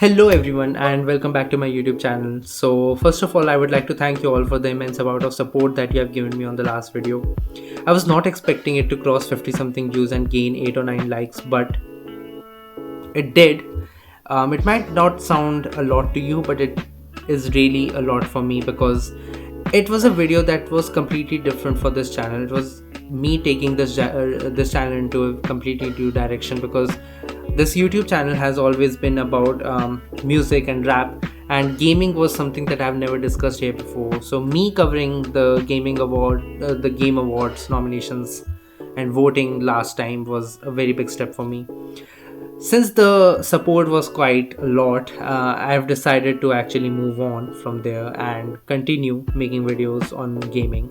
Hello everyone and welcome back to my YouTube channel. So first of all, I would like to thank you all for the immense amount of support that you have given me on the last video. I was not expecting it to cross 50 something views and gain 8 or 9 likes, but it did. It might not sound a lot to you, but it is really a lot for me because it was a video that was completely different for this channel. It was me taking this channel into a completely new direction because this YouTube channel has always been about music and rap, and gaming was something that I've never discussed here before. So me covering the the Game Awards nominations and voting last time was a very big step for me. Since the support was quite a lot, I've decided to actually move on from there and continue making videos on gaming.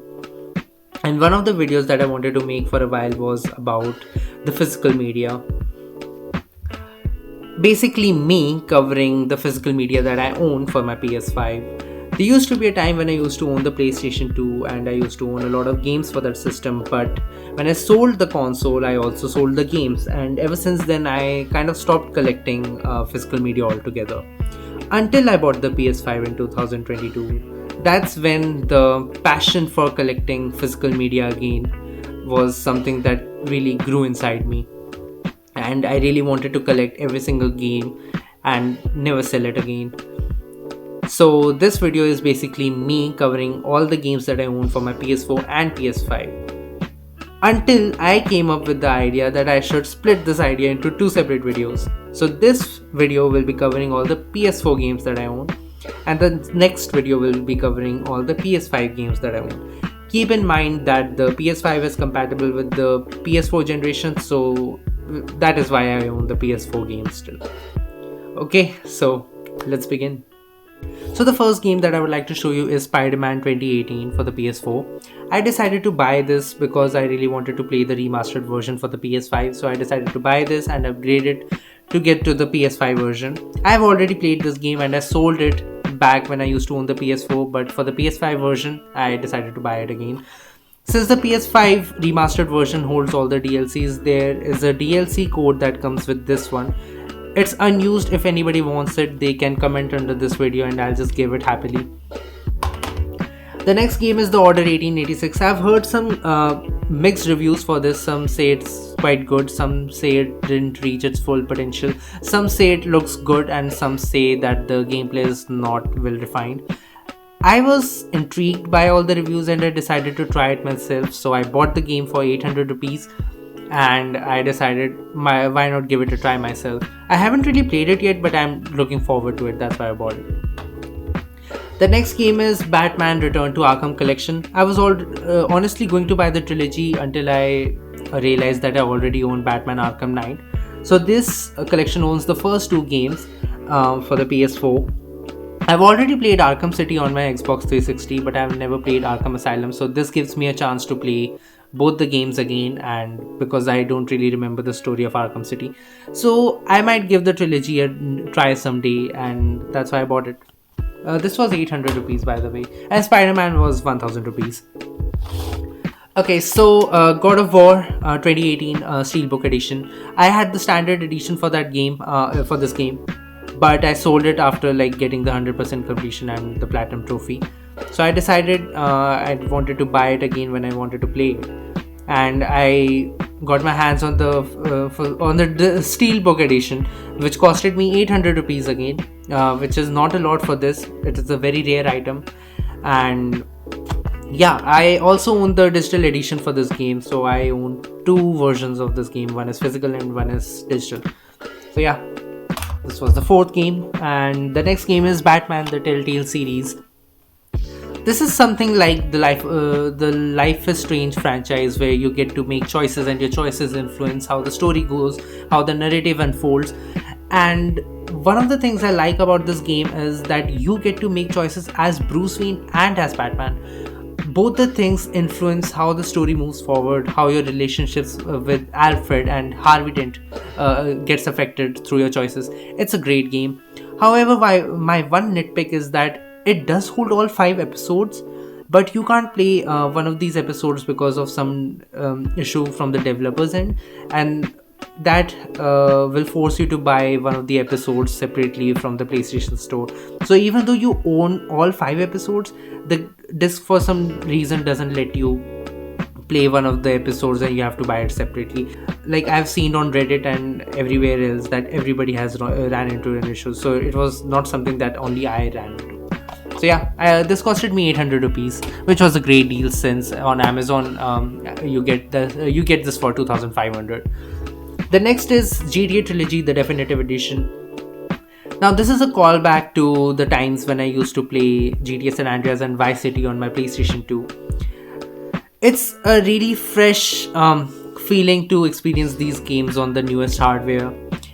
And one of the videos that I wanted to make for a while was about the physical media. Basically me covering the physical media that I own for my PS5. There used to be a time when I used to own the PlayStation 2 and I used to own a lot of games for that system, but when I sold the console I also sold the games, and ever since then I kind of stopped collecting physical media altogether until I bought the PS5 in 2022. That's when the passion for collecting physical media again was something that really grew inside me, and I really wanted to collect every single game and never sell it again. So this video is basically me covering all the games that I own for my PS4 and PS5, until I came up with the idea that I should split this idea into two separate videos. So this video will be covering all the PS4 games that I own, and the next video will be covering all the PS5 games that I own. Keep in mind that the PS5 is compatible with the PS4 generation, so that is why I own the PS4 games still. Okay, so let's begin. So the first game that I would like to show you is Spider-Man 2018 for the PS4. I decided to buy this because I really wanted to play the remastered version for the PS5, so I decided to buy this and upgrade it to get to the PS5 version. I have already played this game and I sold it back when I used to own the PS4, but for the PS5 version I decided to buy it again. Since the PS5 remastered version holds all the DLCs, there is a DLC code that comes with this one. It's unused. If anybody wants it, they can comment under this video and I'll just give it happily. The next game is the Order 1886. I've heard some mixed reviews for this. Some say it's quite good, some say it didn't reach its full potential, some say it looks good, and some say that the gameplay is not well refined. I was intrigued by all the reviews and I decided to try it myself, so I bought the game for 800 rupees and I decided why not give it a try myself. I haven't really played it yet, but I'm looking forward to it, that's why I bought it. The next game is Batman Return to Arkham Collection. I was honestly going to buy the trilogy until I realized that I already own Batman Arkham Knight. So this collection owns the first two games for the PS4. I've already played Arkham City on my Xbox 360, but I've never played Arkham Asylum, so this gives me a chance to play both the games again, and because I don't really remember the story of Arkham City, so I might give the trilogy a try someday, and that's why I bought it. This was 800 rupees by the way, and Spider-Man was 1000 rupees. Okay, so God of War 2018 Steelbook Edition. I had the standard edition for that game, for this game, but I sold it after getting the 100% completion and the platinum trophy. So I decided I wanted to buy it again when I wanted to play it, and I got my hands on the Steelbook Edition, which costed me 800 rupees again, which is not a lot for this. It is a very rare item, and yeah, I also own the digital edition for this game, so I own two versions of this game. One is physical and one is digital. So yeah, this was the fourth game, and the next game is Batman the Telltale series. This is something like the Life is Strange franchise, where you get to make choices and your choices influence how the story goes, how the narrative unfolds. And one of the things I like about this game is that you get to make choices as Bruce Wayne and as Batman. Both the things influence how the story moves forward, how your relationships with Alfred and Harvey Dent gets affected through your choices. It's a great game. However, my one nitpick is that it does hold all 5 episodes, but you can't play one of these episodes because of some issue from the developers end, and that will force you to buy one of the episodes separately from the PlayStation Store. So even though you own all 5 episodes, the disc for some reason doesn't let you play one of the episodes, and you have to buy it separately. Like I've seen on Reddit and everywhere else that everybody has ran into an issue, so it was not something that only I ran into. So yeah, this costed me 800 rupees, which was a great deal since on Amazon you get this for 2500. The next is GTA Trilogy, the Definitive Edition. Now this is a callback to the times when I used to play GTA San Andreas and Vice City on my PlayStation 2. It's a really fresh feeling to experience these games on the newest hardware,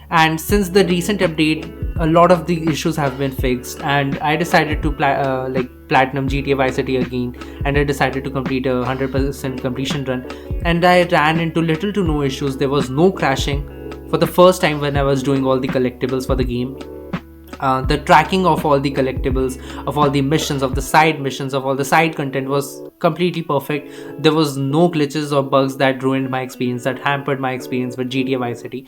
and since the recent update, a lot of the issues have been fixed, and I decided to platinum GTA Vice City again, and I decided to complete a 100% completion run, and I ran into little to no issues. There was no crashing for the first time when I was doing all the collectibles for the game. The tracking of all the collectibles, of all the missions, of the side missions, of all the side content was completely perfect. There was no glitches or bugs that ruined my experience, that hampered my experience with GTA Vice City.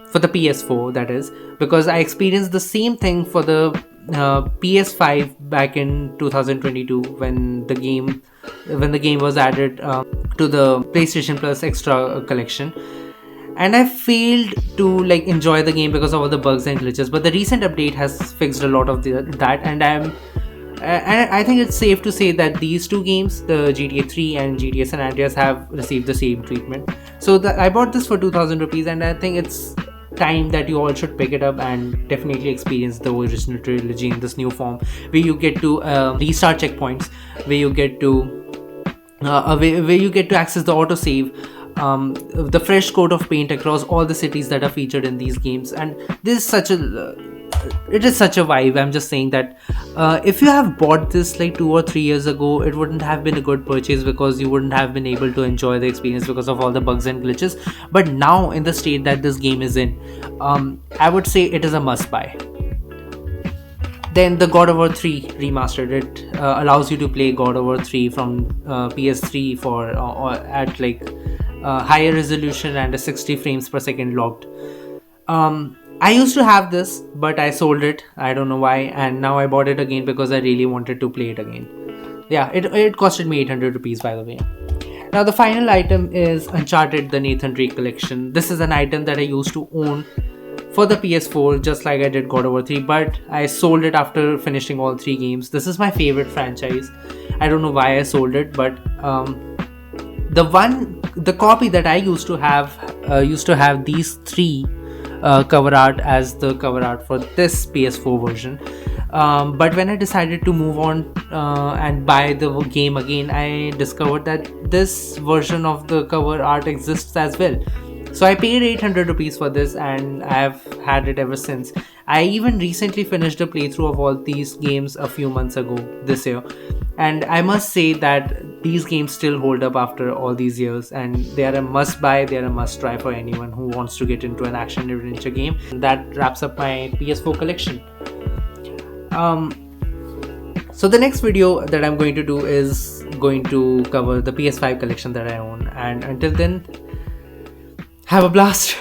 For the PS4, that is, because I experienced the same thing for the PS5 back in 2022 when the game was added to the PlayStation Plus Extra collection, and I failed to enjoy the game because of all the bugs and glitches. But the recent update has fixed a lot of that, and I think it's safe to say that these two games, the GTA 3 and GTA San Andreas, have received the same treatment. So I bought this for 2000 rupees, and I think it's time that you all should pick it up and definitely experience the original trilogy in this new form, where you get to restart checkpoints, where you get to access the autosave, the fresh coat of paint across all the cities that are featured in these games. And this is such a vibe. I'm just saying that if you have bought this 2 or 3 years ago, it wouldn't have been a good purchase, because you wouldn't have been able to enjoy the experience because of all the bugs and glitches. But now, in the state that this game is in, I would say it is a must buy. Then the God of War 3 remastered. It allows you to play God of War 3 from PS3 or at higher resolution and a 60 frames per second locked. I used to have this, but I sold it. I don't know why, and now I bought it again because I really wanted to play it again. Yeah, it costed me 800 rupees, by the way. Now the final item is Uncharted: The Nathan Drake Collection. This is an item that I used to own for the PS4, just like I did God of War 3, but I sold it after finishing all 3 games. This is my favorite franchise. I don't know why I sold it, but the copy that I used to have these 3 cover art as the cover art for this PS4 version. But when I decided to move on and buy the game again, I discovered that this version of the cover art exists as well. So I paid 800 rupees for this, and I have had it ever since. I even recently finished a playthrough of all these games a few months ago this year, and I must say that these games still hold up after all these years, and they are a must buy, they are a must try for anyone who wants to get into an action adventure game. That wraps up my PS4 collection. So the next video that I'm going to do is going to cover the PS5 collection that I own, and until then, have a blast.